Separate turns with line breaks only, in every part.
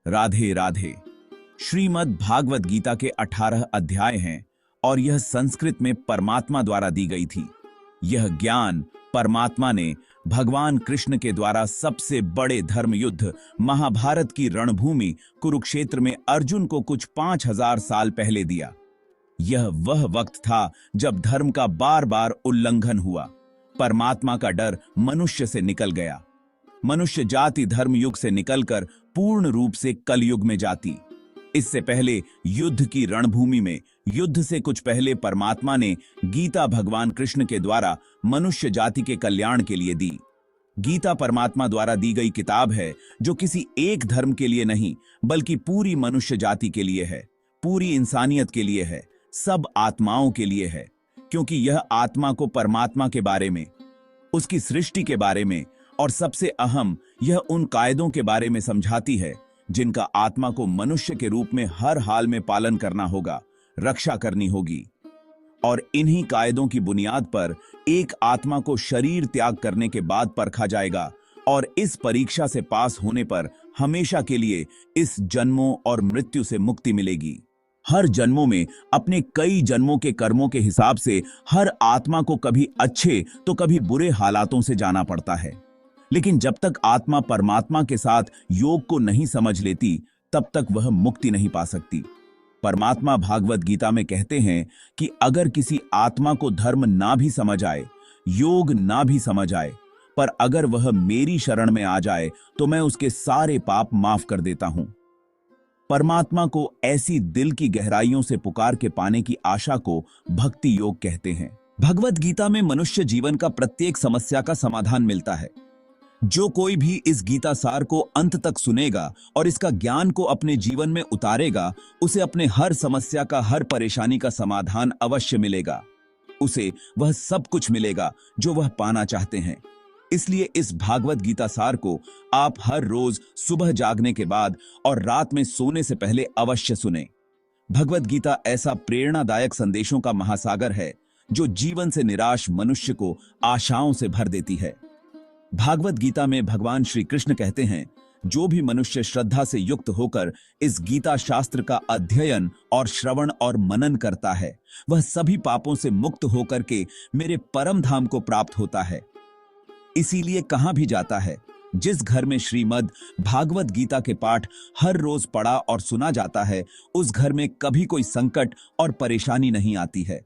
राधे राधे। श्रीमद् भागवत गीता के 18 अध्याय हैं और यह संस्कृत में परमात्मा द्वारा दी गई थी। यह ज्ञान परमात्मा ने भगवान कृष्ण के द्वारा सबसे बड़े धर्म युद्ध महाभारत की रणभूमि कुरुक्षेत्र में अर्जुन को कुछ 5000 साल पहले दिया। यह वह वक्त था जब धर्म का बार बार उल्लंघन हुआ। परमात्मा का डर मनुष्य से निकल गया। मनुष्य जाति धर्म युग से निकलकर पूर्ण रूप से कलयुग में जाती। इससे पहले युद्ध की रणभूमि में युद्ध से कुछ पहले परमात्मा ने गीता भगवान कृष्ण के द्वारा मनुष्य जाति के कल्याण के लिए दी। गीता परमात्मा द्वारा दी गई किताब है जो किसी एक धर्म के लिए नहीं बल्कि पूरी मनुष्य जाति के लिए है, पूरी इंसानियत के लिए है, सब आत्माओं के लिए है। क्योंकि यह आत्मा को परमात्मा के बारे में, उसकी सृष्टि के बारे में और सबसे अहम यह उन कायदों के बारे में समझाती है जिनका आत्मा को मनुष्य के रूप में हर हाल में पालन करना होगा, रक्षा करनी होगी। और इन्हीं कायदों की बुनियाद पर एक आत्मा को शरीर त्याग करने के बाद परखा जाएगा और इस परीक्षा से पास होने पर हमेशा के लिए इस जन्मों और मृत्यु से मुक्ति मिलेगी। हर जन्मों में अपने कई जन्मों के कर्मों के हिसाब से हर आत्मा को कभी अच्छे तो कभी बुरे हालातों से जाना पड़ता है। लेकिन जब तक आत्मा परमात्मा के साथ योग को नहीं समझ लेती तब तक वह मुक्ति नहीं पा सकती। परमात्मा भागवत गीता में कहते हैं कि अगर किसी आत्मा को धर्म ना भी समझ आए, योग ना भी समझ आए, पर अगर वह मेरी शरण में आ जाए तो मैं उसके सारे पाप माफ कर देता हूं। परमात्मा को ऐसी दिल की गहराइयों से पुकार के पाने की आशा को भक्ति योग कहते हैं। भगवत गीता में मनुष्य जीवन का प्रत्येक समस्या का समाधान मिलता है। जो कोई भी इस गीता सार को अंत तक सुनेगा और इसका ज्ञान को अपने जीवन में उतारेगा, उसे अपने हर समस्या का, हर परेशानी का समाधान अवश्य मिलेगा। उसे वह सब कुछ मिलेगा जो वह पाना चाहते हैं। इसलिए इस भागवत गीता सार को आप हर रोज सुबह जागने के बाद और रात में सोने से पहले अवश्य सुने। भगवत गीता ऐसा प्रेरणादायक संदेशों का महासागर है जो जीवन से निराश मनुष्य को आशाओं से भर देती है। भागवत गीता में भगवान श्री कृष्ण कहते हैं, जो भी मनुष्य श्रद्धा से युक्त होकर इस गीता शास्त्र का अध्ययन और श्रवण और मनन करता है, वह सभी पापों से मुक्त होकर के मेरे परम धाम को प्राप्त होता है। इसीलिए कहां भी जाता है, जिस घर में श्रीमद् भागवत गीता के पाठ हर रोज पढ़ा और सुना जाता है, उस घर में कभी कोई संकट और परेशानी नहीं आती है।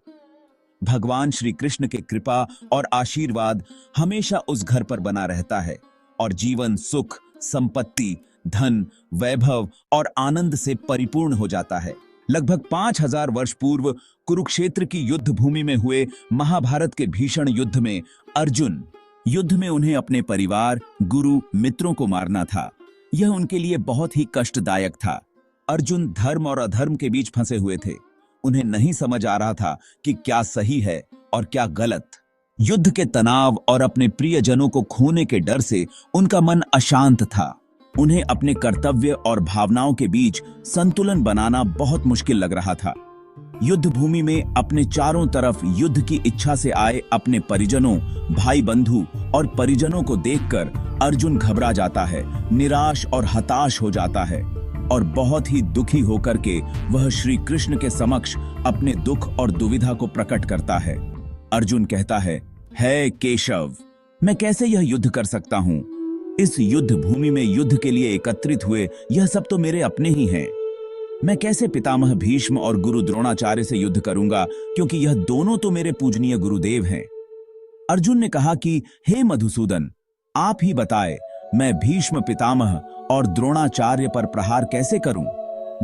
भगवान श्री कृष्ण के कृपा और आशीर्वाद हमेशा उस घर पर बना रहता है और जीवन सुख, संपत्ति, धन, वैभव और आनंद से परिपूर्ण हो जाता है। लगभग 5000 वर्ष पूर्व कुरुक्षेत्र की युद्ध भूमि में हुए महाभारत के भीषण युद्ध में अर्जुन, युद्ध में उन्हें अपने परिवार, गुरु, मित्रों को मारना था। यह उनके लिए बहुत ही कष्टदायक था। अर्जुन धर्म और अधर्म के बीच फंसे हुए थे। उन्हें नहीं समझ आ रहा था कि क्या सही है और क्या गलत। युद्ध के तनाव और अपने प्रियजनों को खोने के डर से उनका मन अशांत था। उन्हें अपने कर्तव्य और भावनाओं के बीच संतुलन बनाना बहुत मुश्किल लग रहा था। युद्ध भूमि में अपने चारों तरफ युद्ध की इच्छा से आए अपने परिजनों, भाई बंधु और परिजनों को देखकर अर्जुन घबरा जाता है, निराश और हताश हो जाता है और बहुत ही दुखी होकर के वह श्री कृष्ण के समक्ष अपने दुख और दुविधा को प्रकट करता है। अर्जुन कहता है, हे केशव, मैं कैसे यह युद्ध कर सकता हूं? इस युद्ध भूमि में युद्ध के लिए एकत्रित हुए यह सब तो मेरे अपने ही हैं। मैं कैसे पितामह भीष्म और गुरु द्रोणाचार्य से युद्ध करूंगा, क्योंकि यह दोनों तो मेरे पूजनीय गुरुदेव हैं। अर्जुन ने कहा कि हे मधुसूदन, आप ही बताए, मैं भीष्म पितामह और द्रोणाचार्य पर प्रहार कैसे करूं?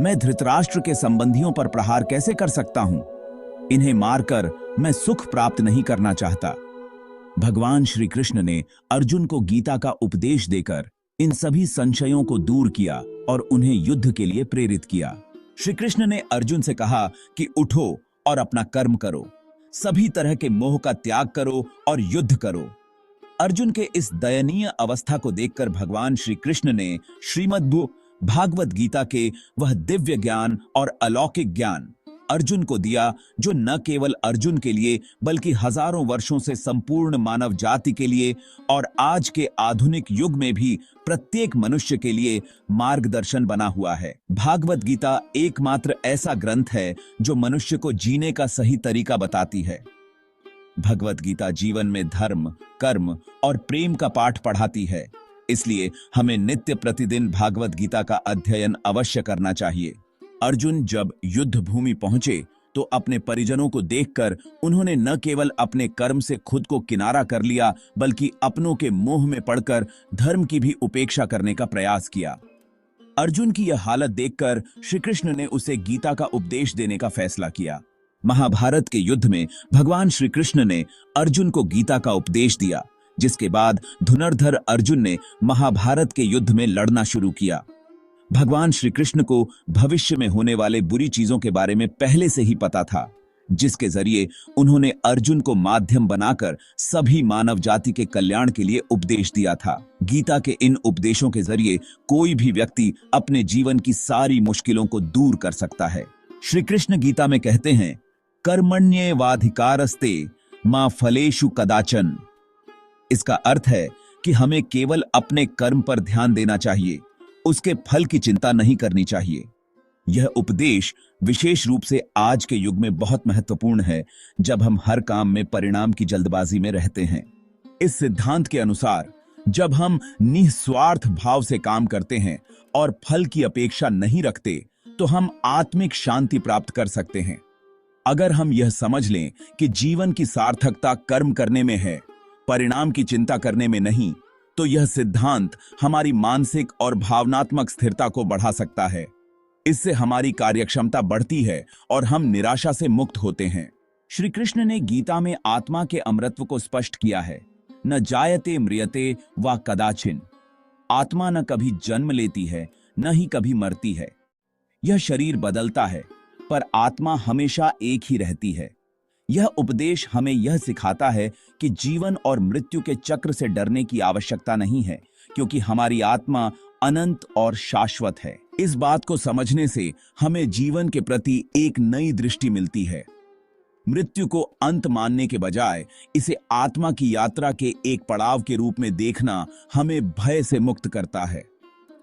मैं धृतराष्ट्र के संबंधियों पर प्रहार कैसे कर सकता हूं? इन्हें मारकर मैं सुख प्राप्त नहीं करना चाहता। भगवान श्री कृष्ण ने अर्जुन को गीता का उपदेश देकर इन सभी संशयों को दूर किया और उन्हें युद्ध के लिए प्रेरित किया। श्री कृष्ण ने अर्जुन से कहा कि उठो और अपना कर्म करो, सभी तरह के मोह का त्याग करो और युद्ध करो। अर्जुन के इस दयनीय अवस्था को देखकर भगवान श्री कृष्ण ने श्रीमद् भागवत गीता के वह दिव्य ज्ञान और अलौकिक ज्ञान अर्जुन को दिया, जो न केवल अर्जुन के लिए बल्कि हजारों वर्षों से संपूर्ण मानव जाति के लिए और आज के आधुनिक युग में भी प्रत्येक मनुष्य के लिए मार्गदर्शन बना हुआ है। भागवत गीता एकमात्र ऐसा ग्रंथ है जो मनुष्य को जीने का सही तरीका बताती है। भगवत गीता जीवन में धर्म, कर्म और प्रेम का पाठ पढ़ाती है। इसलिए हमें नित्य प्रतिदिन भागवत गीता का अध्ययन अवश्य करना चाहिए। अर्जुन जब युद्ध भूमि पहुंचे तो अपने परिजनों को देखकर उन्होंने न केवल अपने कर्म से खुद को किनारा कर लिया, बल्कि अपनों के मोह में पड़कर धर्म की भी उपेक्षा करने का प्रयास किया। अर्जुन की यह हालत देखकर श्री कृष्ण ने उसे गीता का उपदेश देने का फैसला किया। महाभारत के युद्ध में भगवान श्री कृष्ण ने अर्जुन को गीता का उपदेश दिया, जिसके बाद धनुर्धर अर्जुन ने महाभारत के युद्ध में लड़ना शुरू किया। भगवान श्री कृष्ण को भविष्य में होने वाले बुरी चीजों के बारे में पहले से ही पता था, जिसके जरिए उन्होंने अर्जुन को माध्यम बनाकर सभी मानव जाति के कल्याण के लिए उपदेश दिया था। गीता के इन उपदेशों के जरिए कोई भी व्यक्ति अपने जीवन की सारी मुश्किलों को दूर कर सकता है। श्री कृष्ण गीता में कहते हैं, कर्मण्येवाधिकारस्ते मा फलेषु कदाचन। इसका अर्थ है कि हमें केवल अपने कर्म पर ध्यान देना चाहिए, उसके फल की चिंता नहीं करनी चाहिए। यह उपदेश विशेष रूप से आज के युग में बहुत महत्वपूर्ण है, जब हम हर काम में परिणाम की जल्दबाजी में रहते हैं। इस सिद्धांत के अनुसार जब हम निस्वार्थ भाव से काम करते हैं और फल की अपेक्षा नहीं रखते, तो हम आत्मिक शांति प्राप्त कर सकते हैं। अगर हम यह समझ लें कि जीवन की सार्थकता कर्म करने में है, परिणाम की चिंता करने में नहीं, तो यह सिद्धांत हमारी मानसिक और भावनात्मक स्थिरता को बढ़ा सकता है। इससे हमारी कार्यक्षमता बढ़ती है और हम निराशा से मुक्त होते हैं। श्री कृष्ण ने गीता में आत्मा के अमरत्व को स्पष्ट किया है। न जायते म्रियते वा कदाचिन। आत्मा न कभी जन्म लेती है, न ही कभी मरती है। यह शरीर बदलता है, पर आत्मा हमेशा एक ही रहती है। यह उपदेश हमें यह सिखाता है कि जीवन और मृत्यु के चक्र से डरने की आवश्यकता नहीं है, क्योंकि हमारी आत्मा अनंत और शाश्वत है। इस बात को समझने से हमें जीवन के प्रति एक नई दृष्टि मिलती है। मृत्यु को अंत मानने के बजाय इसे आत्मा की यात्रा के एक पड़ाव के रूप में देखना हमें भय से मुक्त करता है।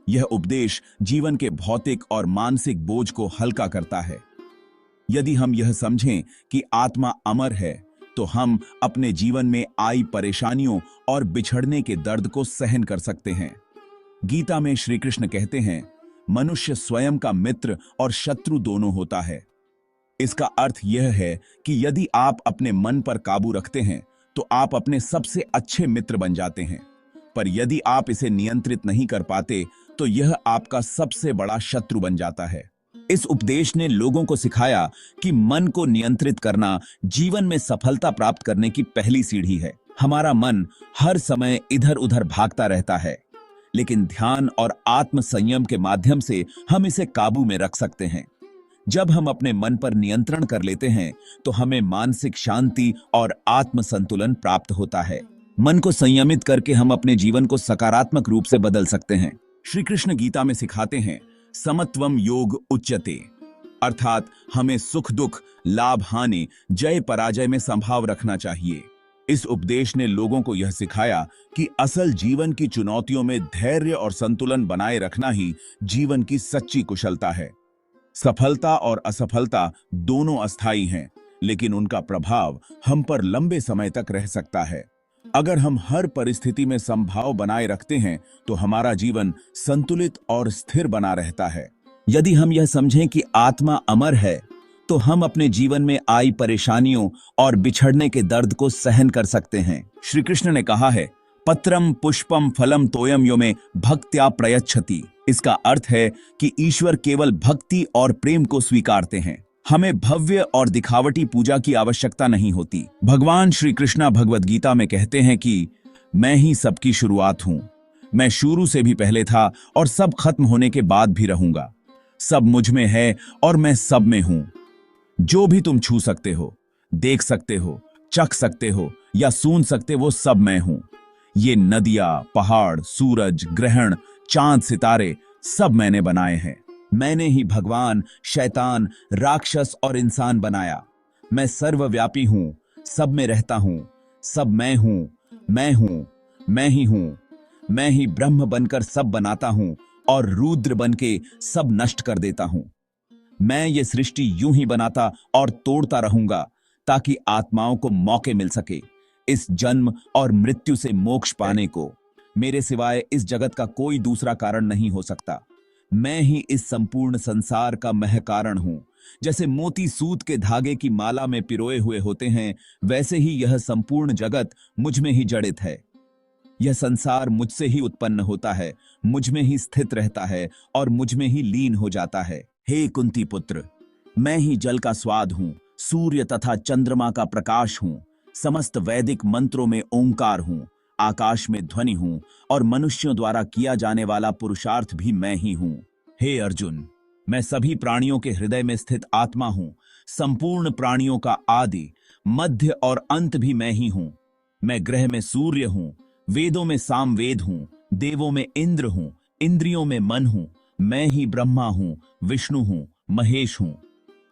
यह उपदेश जीवन के भौतिक और मानसिक बोझ को हल्का करता है। यदि हम यह समझें कि आत्मा अमर है, तो हम अपने जीवन में आई परेशानियों और बिछड़ने के दर्द को सहन कर सकते हैं। गीता में श्री कृष्ण कहते हैं, मनुष्य स्वयं का मित्र और शत्रु दोनों होता है। इसका अर्थ यह है कि यदि आप अपने मन पर काबू रखते हैं, तो आप अपने सबसे अच्छे मित्र बन जाते हैं। पर यदि आप इसे नियंत्रित नहीं कर पाते, तो यह आपका सबसे बड़ा शत्रु बन जाता है। इस उपदेश ने लोगों को सिखाया कि मन को नियंत्रित करना जीवन में सफलता प्राप्त करने की पहली सीढ़ी है। हमारा मन हर समय इधर उधर भागता रहता है, लेकिन ध्यान और आत्म संयम के माध्यम से हम इसे काबू में रख सकते हैं। जब हम अपने मन पर नियंत्रण कर लेते हैं, तो हमें मानसिक शांति और आत्म संतुलन प्राप्त होता है। मन को संयमित करके हम अपने जीवन को सकारात्मक रूप से बदल सकते हैं। श्री कृष्ण गीता में सिखाते हैं, समत्वम योग उच्यते, अर्थात हमें सुख दुख, लाभ हानि, जय पराजय में संभाव रखना चाहिए। इस उपदेश ने लोगों को यह सिखाया कि असल जीवन की चुनौतियों में धैर्य और संतुलन बनाए रखना ही जीवन की सच्ची कुशलता है। सफलता और असफलता दोनों अस्थायी हैं, लेकिन उनका प्रभाव हम पर लंबे समय तक रह सकता है। अगर हम हर परिस्थिति में संभाव बनाए रखते हैं, तो हमारा जीवन संतुलित और स्थिर बना रहता है। यदि हम यह समझें कि आत्मा अमर है, तो हम अपने जीवन में आई परेशानियों और बिछड़ने के दर्द को सहन कर सकते हैं। श्री कृष्ण ने कहा है, पत्रम पुष्पम फलम तोयम यो में भक्त्या प्रयच्छति। इसका अर्थ है कि ईश्वर केवल भक्ति और प्रेम को स्वीकारते हैं। हमें भव्य और दिखावटी पूजा की आवश्यकता नहीं होती। भगवान श्री कृष्ण भगवद गीता में कहते हैं कि मैं ही सबकी शुरुआत हूं। मैं शुरू से भी पहले था और सब खत्म होने के बाद भी रहूंगा। सब मुझ में है और मैं सब में हूं। जो भी तुम छू सकते हो, देख सकते हो, चख सकते हो या सूंघ सकते, वो सब मैं हूं। ये नदियां, पहाड़, सूरज, ग्रहण, चांद, सितारे सब मैंने बनाए हैं। मैंने ही भगवान, शैतान, राक्षस और इंसान बनाया। मैं सर्वव्यापी हूं, सब में रहता हूं, सब मैं हूं, मैं हूं, मैं ही हूं। मैं ही ब्रह्म बनकर सब बनाता हूं और रुद्र बनके सब नष्ट कर देता हूं। मैं ये सृष्टि यूं ही बनाता और तोड़ता रहूंगा ताकि आत्माओं को मौके मिल सके इस जन्म और मृत्यु से मोक्ष पाने को। मेरे सिवाय इस जगत का कोई दूसरा कारण नहीं हो सकता। मैं ही इस संपूर्ण संसार का मह कारण हूं। जैसे मोती सूत के धागे की माला में पिरोए हुए होते हैं, वैसे ही यह संपूर्ण जगत मुझ में ही जड़ित है। यह संसार मुझसे ही उत्पन्न होता है, मुझ में ही स्थित रहता है और मुझ में ही लीन हो जाता है। हे कुंती पुत्र, मैं ही जल का स्वाद हूं, सूर्य तथा चंद्रमा का प्रकाश हूं, समस्त वैदिक मंत्रों में ओंकार हूं, आकाश में ध्वनि हूं और मनुष्यों द्वारा किया जाने वाला पुरुषार्थ भी मैं ही हूं। हे अर्जुन, मैं सभी प्राणियों के हृदय में स्थित आत्मा हूं, संपूर्ण प्राणियों का आदि, मध्य और अंत भी मैं ही हूं। मैं ग्रह में सूर्य हूं, वेदों में सामवेद हूं, देवों में इंद्र हूं, इंद्रियों में मन हूं। मैं ही ब्रह्मा हूं, विष्णु हूं, महेश हूं।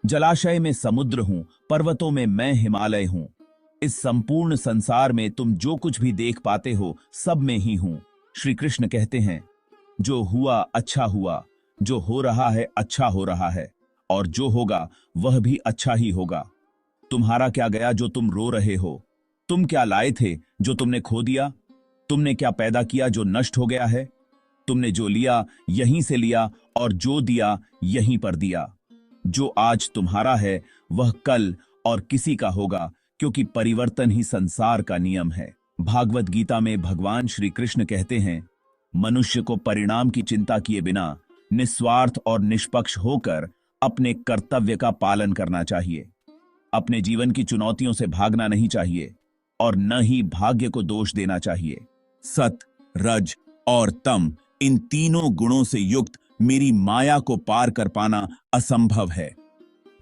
जलाशय में समुद्र हूं, पर्वतों में मैं हिमालय हूं। इस संपूर्ण संसार में तुम जो कुछ भी देख पाते हो, सब में ही हूं। श्री कृष्ण कहते हैं, जो हुआ अच्छा हुआ, जो हो रहा है अच्छा हो रहा है, और जो होगा वह भी अच्छा ही होगा। तुम्हारा क्या गया जो तुम रो रहे हो? तुम क्या लाए थे जो तुमने खो दिया? तुमने क्या पैदा किया जो नष्ट हो गया है? तुमने जो लिया यहीं से लिया और जो दिया यहीं पर दिया। जो आज तुम्हारा है वह कल और किसी का होगा, क्योंकि परिवर्तन ही संसार का नियम है। भागवत गीता में भगवान श्री कृष्ण कहते हैं, मनुष्य को परिणाम की चिंता किए बिना निस्वार्थ और निष्पक्ष होकर अपने कर्तव्य का पालन करना चाहिए। अपने जीवन की चुनौतियों से भागना नहीं चाहिए और न ही भाग्य को दोष देना चाहिए। सत, रज और तम, इन तीनों गुणों से युक्त मेरी माया को पार कर पाना असंभव है।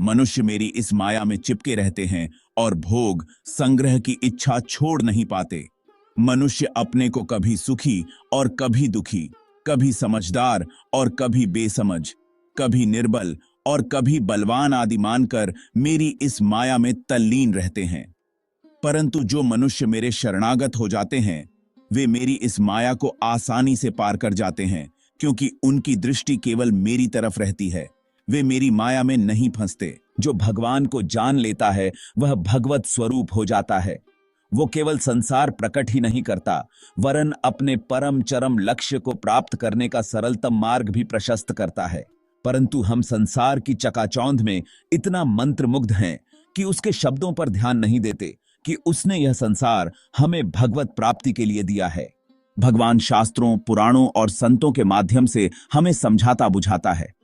मनुष्य मेरी इस माया में चिपके रहते हैं और भोग संग्रह की इच्छा छोड़ नहीं पाते। मनुष्य अपने को कभी सुखी और कभी दुखी, कभी समझदार और कभी बेसमझ, कभी निर्बल और कभी बलवान आदि मानकर मेरी इस माया में तल्लीन रहते हैं। परंतु जो मनुष्य मेरे शरणागत हो जाते हैं, वे मेरी इस माया को आसानी से पार कर जाते हैं, क्योंकि उनकी दृष्टि केवल मेरी तरफ रहती है। वे मेरी माया में नहीं फंसते। जो भगवान को जान लेता है वह भगवत स्वरूप हो जाता है। वो केवल संसार प्रकट ही नहीं करता, वरन अपने परम चरम लक्ष्य को प्राप्त करने का सरलतम मार्ग भी प्रशस्त करता है। परंतु हम संसार की चकाचौंध में इतना मंत्रमुग्ध हैं कि उसके शब्दों पर ध्यान नहीं देते कि उसने यह संसार हमें भगवत प्राप्ति के लिए दिया है। भगवान शास्त्रों, पुराणों और संतों के माध्यम से हमें समझाता बुझाता है,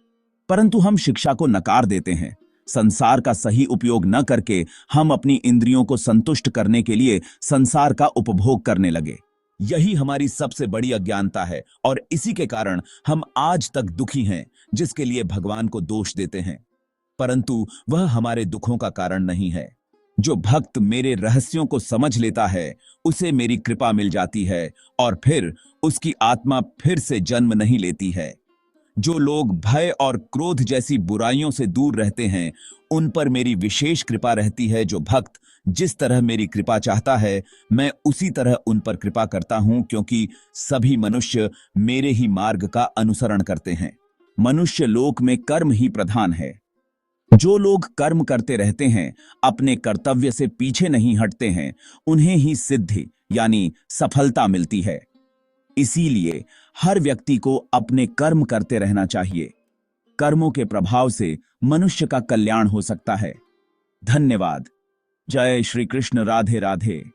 परंतु हम शिक्षा को नकार देते हैं। संसार का सही उपयोग न करके हम अपनी इंद्रियों को संतुष्ट करने के लिए संसार का उपभोग करने लगे। यही हमारी सबसे बड़ी अज्ञानता है और इसी के कारण हम आज तक दुखी हैं, जिसके लिए भगवान को दोष देते हैं। परंतु वह हमारे दुखों का कारण नहीं है। जो भक्त मेरे रहस्यों को समझ लेता है, उसे मेरी कृपा मिल जाती है और फिर उसकी आत्मा फिर से जन्म नहीं लेती है। जो लोग भय और क्रोध जैसी बुराइयों से दूर रहते हैं, उन पर मेरी विशेष कृपा रहती है। जो भक्त जिस तरह मेरी कृपा चाहता है, मैं उसी तरह उन पर कृपा करता हूं, क्योंकि सभी मनुष्य मेरे ही मार्ग का अनुसरण करते हैं। मनुष्य लोक में कर्म ही प्रधान है। जो लोग कर्म करते रहते हैं, अपने कर्तव्य से पीछे नहीं हटते हैं, उन्हें ही सिद्धि यानी सफलता मिलती है। इसीलिए हर व्यक्ति को अपने कर्म करते रहना चाहिए। कर्मों के प्रभाव से मनुष्य का कल्याण हो सकता है। धन्यवाद। जय श्री कृष्ण। राधे राधे।